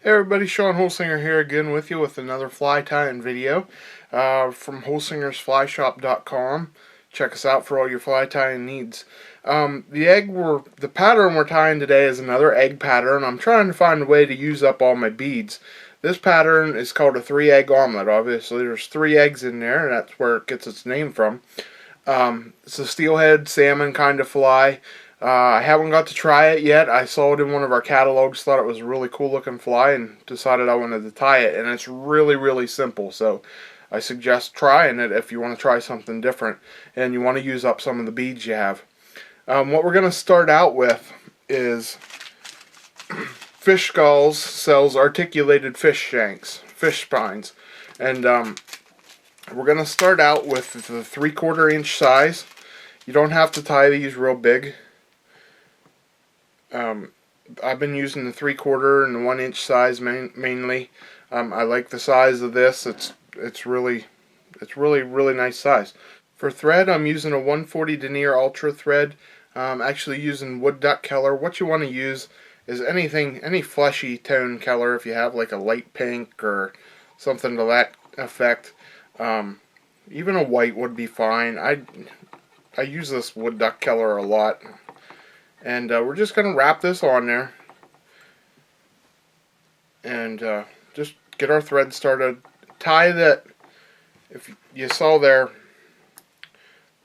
Hey everybody, Sean Holsinger here again with you with another fly tying video from holsingersflyshop.com. Check us out for all your fly tying needs. The pattern we're tying today is another egg pattern. I'm trying to find a way to use up all my beads. This pattern is called a 3-egg omelet. Obviously, there's 3 eggs in there, and that's where it gets its name from. It's a steelhead salmon kind of fly. I haven't got to try it yet. I saw it in one of our catalogs, thought it was a really cool looking fly, and decided I wanted to tie it. And it's really, really simple. So I suggest trying it if you want to try something different and you want to use up some of the beads you have. What we're going to start out with is Fish Skulls sells articulated fish shanks, fish spines. And we're going to start out with the 3/4 inch size. You don't have to tie these real big. I've been using the 3/4 and the 1 inch size mainly. I like the size of this. It's really nice size. For thread, I'm using a 140 denier ultra thread. Actually using wood duck color. What you want to use is any fleshy tone color. If you have like a light pink or something to that effect, even a white would be fine. I use this wood duck color a lot. And we're just going to wrap this on there and just get our thread started. Tie that, if you saw there,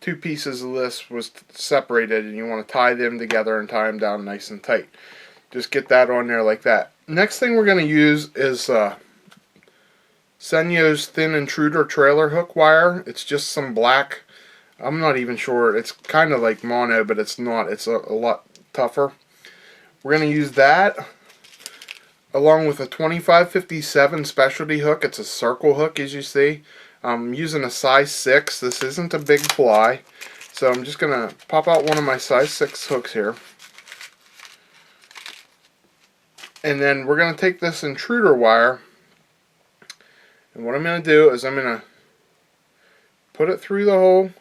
2 pieces of this was separated and you want to tie them together and tie them down nice and tight. Just get that on there like that. Next thing we're going to use is Senyo's thin intruder trailer hook wire. It's just some black, I'm not even sure, it's kind of like mono, but it's not. It's a lot tougher. We're going to use that along with a 2557 specialty hook. It's a circle hook, as you see. I'm using a size 6. This isn't a big fly, so I'm just going to pop out one of my size 6 hooks here. And then we're going to take this intruder wire, and what I'm going to do is I'm going to put it through the hole,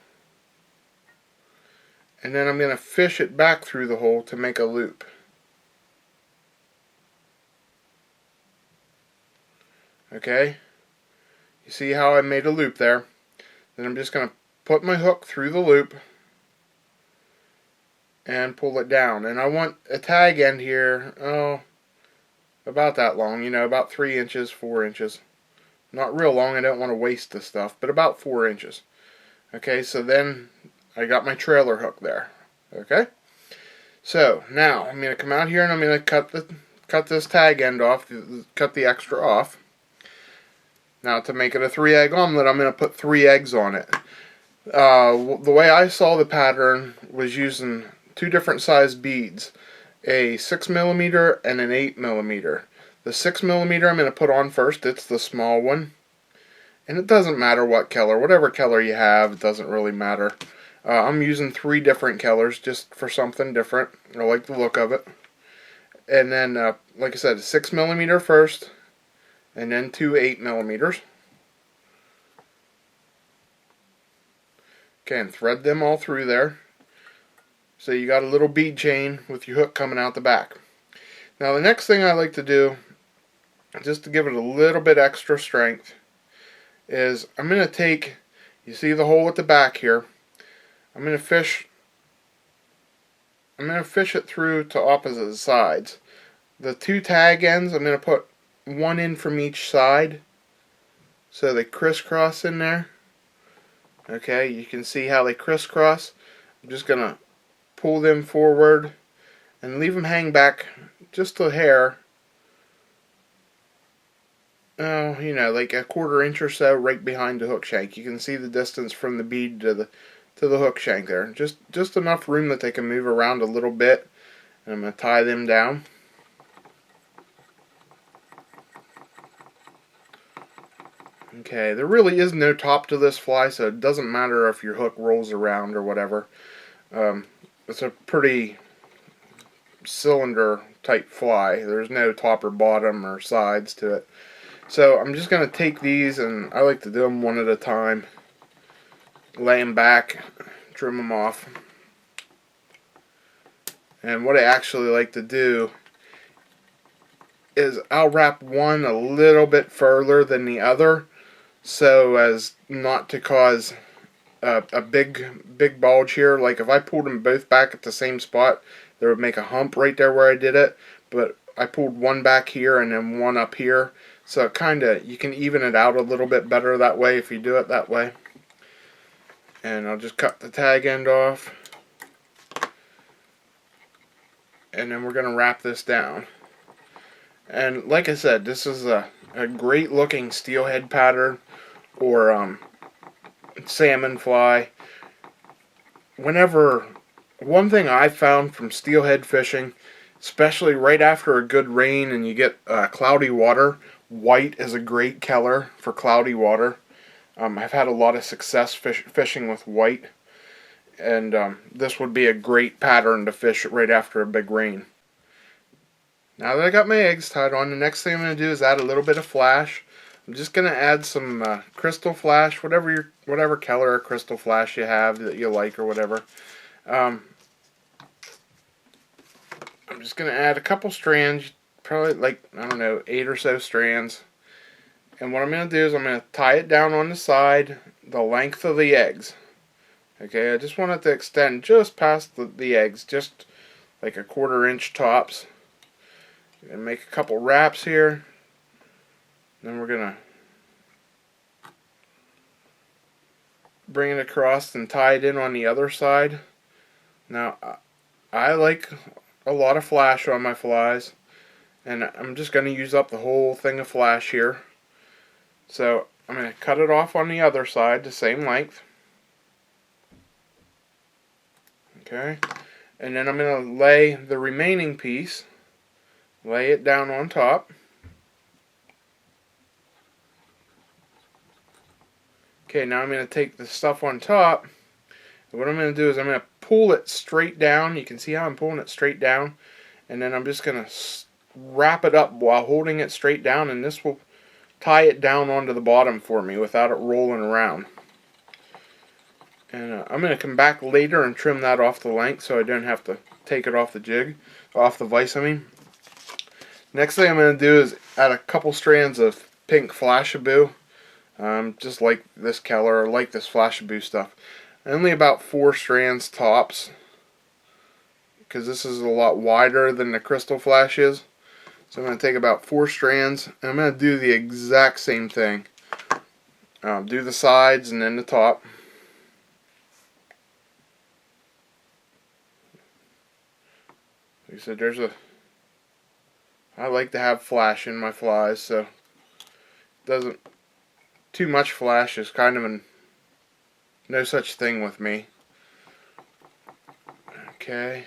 and then I'm going to fish it back through the hole to make a loop. Okay, you see how I made a loop there? Then I'm just going to put my hook through the loop and pull it down. And I want a tag end here, about that long, about 3 inches, 4 inches. Not real long, I don't want to waste the stuff, but about 4 inches. Okay, so then I got my trailer hook there. Okay, so now I'm going to come out here and I'm going to cut this tag end off, cut the extra off. Now to make it a 3-egg omelet, I'm going to put 3 eggs on it. The way I saw the pattern was using 2 different size beads, a 6mm and an 8mm. The 6mm I'm going to put on first. It's the small one. And it doesn't matter what color, whatever color you have, it doesn't really matter. I'm using 3 different colors just for something different. I like the look of it. And then, like I said, 6mm first, and then 2 8mm. Okay, and thread them all through there. So you got a little bead chain with your hook coming out the back. Now the next thing I like to do, just to give it a little bit extra strength, is I'm going to take, you see the hole at the back here, I'm going to fish it through to opposite sides. The 2 tag ends, I'm going to put 1 in from each side so they crisscross in there. Okay, you can see how they crisscross. I'm just going to pull them forward and leave them hang back just a hair. Like a 1/4 inch or so right behind the hook shank. You can see the distance from the bead to the hook shank there. Just enough room that they can move around a little bit. And I'm going to tie them down. Okay, there really is no top to this fly, so it doesn't matter if your hook rolls around or whatever. It's a pretty cylinder type fly. There's no top or bottom or sides to it. So I'm just going to take these, and I like to do them one at a time. Lay them back, trim them off. And what I actually like to do is I'll wrap one a little bit further than the other, so as not to cause a big bulge here. Like if I pulled them both back at the same spot, there would make a hump right there where I did it. But I pulled one back here and then one up here, so you can even it out a little bit better that way if you do it that way. And I'll just cut the tag end off, and then we're going to wrap this down. And like I said, this is a great looking steelhead pattern or salmon fly. One thing I found from steelhead fishing, especially right after a good rain and you get cloudy water, white is a great color for cloudy water. I've had a lot of success fishing with white, and this would be a great pattern to fish right after a big rain. Now that I got my eggs tied on, the next thing I'm going to do is add a little bit of flash. I'm just going to add some crystal flash, whatever color of crystal flash you have that you like or whatever. I'm just going to add a couple strands, probably like, I don't know, 8 or so strands. And what I'm going to do is I'm going to tie it down on the side, the length of the eggs. Okay, I just want it to extend just past the eggs, just like a 1/4 inch tops. And make a couple wraps here. Then we're going to bring it across and tie it in on the other side. Now, I like a lot of flash on my flies, and I'm just going to use up the whole thing of flash here. So I'm going to cut it off on the other side, the same length. Okay, and then I'm going to lay the remaining piece, lay it down on top. Okay, now I'm going to take the stuff on top, and what I'm going to do is I'm going to pull it straight down. You can see how I'm pulling it straight down, and then I'm just going to wrap it up while holding it straight down, and this will tie it down onto the bottom for me without it rolling around. And I'm going to come back later and trim that off the length so I don't have to take it off the vise I mean. Next thing I'm going to do is add a couple strands of pink Flashabou. Just like this color, like this Flashabou stuff. Only about 4 strands tops, because this is a lot wider than the crystal flash is. So I'm going to take about 4 strands, and I'm going to do the exact same thing. Do the sides and then the top. Like I said, I like to have flash in my flies, so too much flash is kind of no such thing with me. Okay.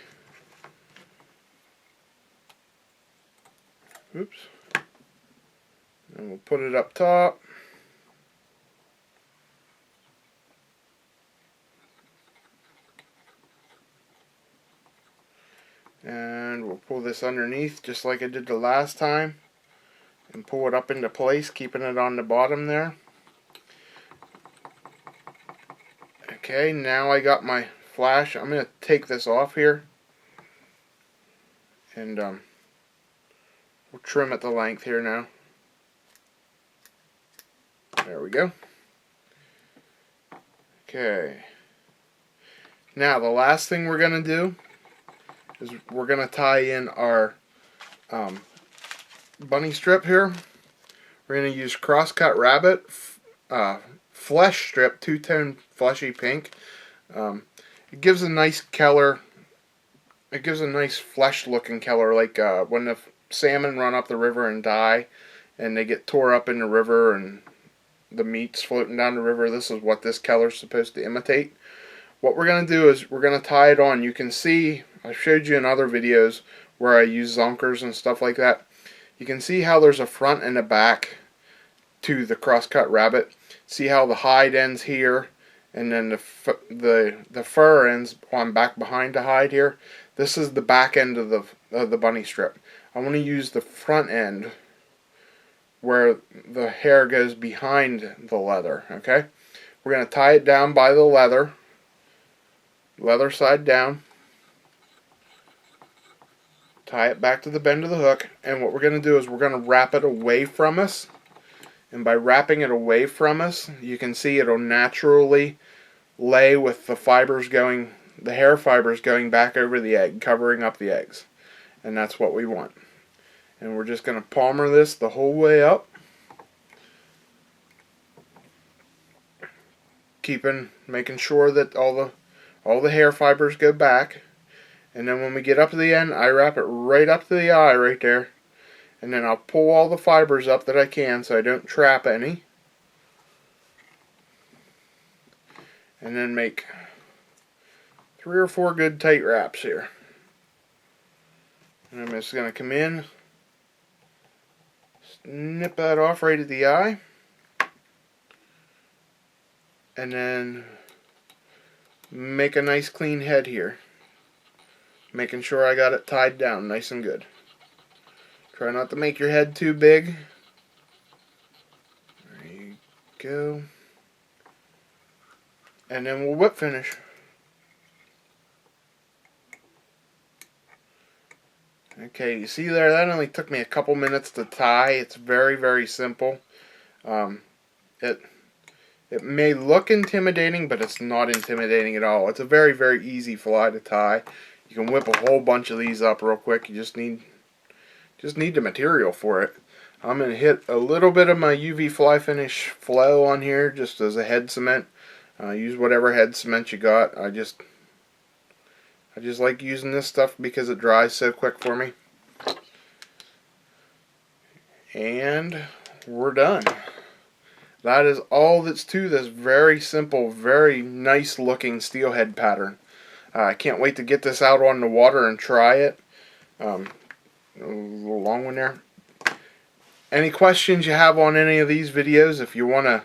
Oops. And we'll put it up top. And we'll pull this underneath just like I did the last time and pull it up into place, keeping it on the bottom there. Okay, now I got my flash. I'm going to take this off here and we'll trim at the length here now. There we go. Okay. Now the last thing we're going to do is we're going to tie in our bunny strip here. We're going to use Crosscut Rabbit flesh strip, 2-tone fleshy pink. It gives a nice color. It gives a nice flesh looking color, like when the salmon run up the river and die and they get tore up in the river and the meat's floating down the river. This is what this color is supposed to imitate. What we're going to do is we're going to tie it on. You can see, I showed you in other videos where I use zonkers and stuff like that. You can see how there's a front and a back to the Crosscut Rabbit. See how the hide ends here, and then the fur ends on back behind the hide here. This is the back end of the bunny strip. I want to use the front end where the hair goes behind the leather. Okay, we're going to tie it down by the leather side down. tie it back to the bend of the hook, and what we're going to do is we're going to wrap it away from us. And by wrapping it away from us, you can see it'll naturally lay with the hair fibers going back over the egg, covering up the eggs. And that's what we want. And we're just going to palmer this the whole way up, making sure that all the hair fibers go back. And then when we get up to the end, I wrap it right up to the eye right there. And then I'll pull all the fibers up that I can so I don't trap any. And then make 3 or 4 good tight wraps here. And I'm just going to come in, snip that off right at the eye. And then make a nice clean head here. Making sure I got it tied down nice and good. Try not to make your head too big. There you go. And then we'll whip finish. Okay, you see there, that only took me a couple minutes to tie. It's very, very simple. It may look intimidating, but it's not intimidating at all. It's a very, very easy fly to tie. You can whip a whole bunch of these up real quick. You just need the material for it. I'm going to hit a little bit of my UV fly finish flow on here just as a head cement. Use whatever head cement you got. I just like using this stuff because it dries so quick for me. And we're done. That is all that's to this very simple, very nice looking steelhead pattern. I can't wait to get this out on the water and try it. A little long one there. Any questions you have on any of these videos, if you want to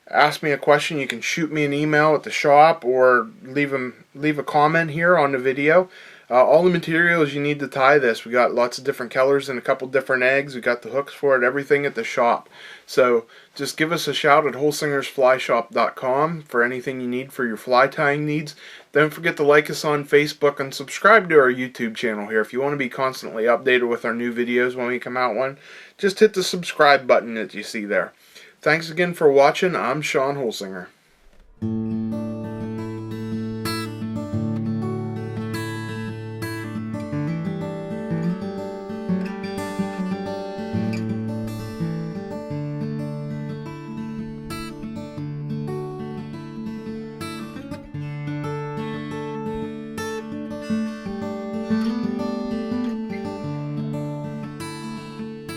ask me a question, you can shoot me an email at the shop or leave a comment here on the video. All the materials you need to tie this, we got lots of different colors and a couple different eggs. We got the hooks for it, everything at the shop. So just give us a shout at holsingersflyshop.com for anything you need for your fly tying needs. Don't forget to like us on Facebook and subscribe to our YouTube channel here. If you want to be constantly updated with our new videos when we come out one, just hit the subscribe button that you see there. Thanks again for watching. I'm Sean Holsinger.